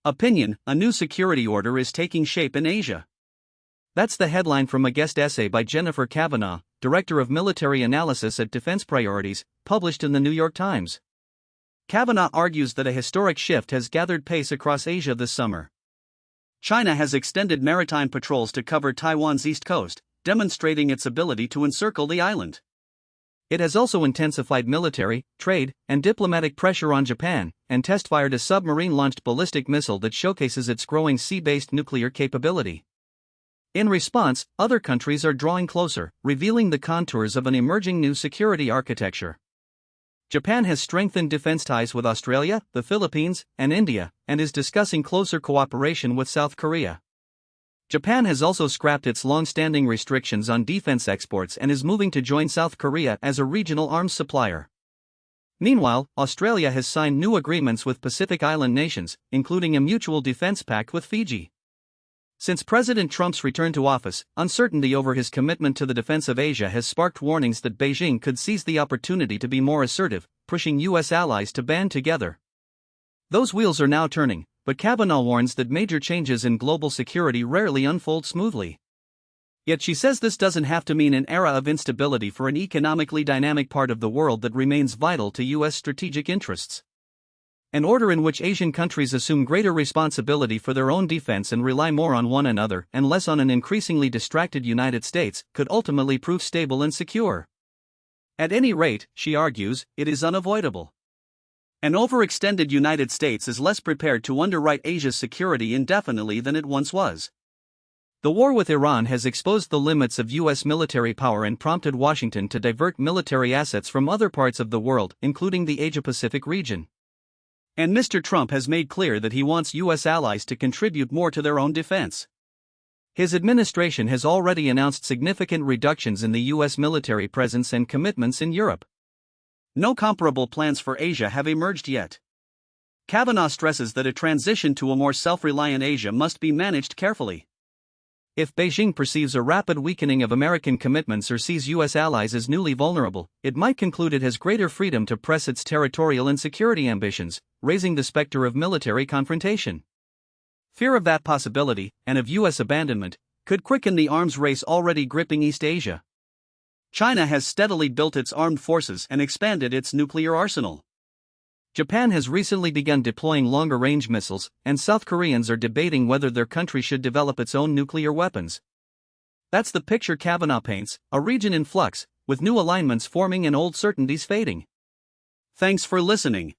Opinion: a new security order is taking shape in Asia. That's the headline from a guest essay by Jennifer Kavanaugh, Director of Military Analysis at Defense Priorities, published in the New York Times. Kavanaugh argues that a historic shift has gathered pace across Asia this summer. China has extended maritime patrols to cover Taiwan's east coast, demonstrating its ability to encircle the island. It has also intensified military, trade, and diplomatic pressure on Japan, and test-fired a submarine-launched ballistic missile that showcases its growing sea-based nuclear capability. In response, other countries are drawing closer, revealing the contours of an emerging new security architecture. Japan has strengthened defense ties with Australia, the Philippines, and India, and is discussing closer cooperation with South Korea. Japan has also scrapped its long-standing restrictions on defense exports and is moving to join South Korea as a regional arms supplier. Meanwhile, Australia has signed new agreements with Pacific Island nations, including a mutual defense pact with Fiji. Since President Trump's return to office, uncertainty over his commitment to the defense of Asia has sparked warnings that Beijing could seize the opportunity to be more assertive, pushing U.S. allies to band together. Those wheels are now turning, but Kavanaugh warns that major changes in global security rarely unfold smoothly. Yet she says this doesn't have to mean an era of instability for an economically dynamic part of the world that remains vital to U.S. strategic interests. An order in which Asian countries assume greater responsibility for their own defense and rely more on one another and less on an increasingly distracted United States could ultimately prove stable and secure. At any rate, she argues, it is unavoidable. An overextended United States is less prepared to underwrite Asia's security indefinitely than it once was. The war with Iran has exposed the limits of U.S. military power and prompted Washington to divert military assets from other parts of the world, including the Asia-Pacific region. And Mr. Trump has made clear that he wants U.S. allies to contribute more to their own defense. His administration has already announced significant reductions in the U.S. military presence and commitments in Europe. No comparable plans for Asia have emerged yet. Kavanaugh stresses that a transition to a more self-reliant Asia must be managed carefully. If Beijing perceives a rapid weakening of American commitments or sees U.S. allies as newly vulnerable, it might conclude it has greater freedom to press its territorial and security ambitions, raising the specter of military confrontation. Fear of that possibility, and of U.S. abandonment, could quicken the arms race already gripping East Asia. China has steadily built its armed forces and expanded its nuclear arsenal. Japan has recently begun deploying longer-range missiles, and South Koreans are debating whether their country should develop its own nuclear weapons. That's the picture Kavanaugh paints, a region in flux, with new alignments forming and old certainties fading. Thanks for listening.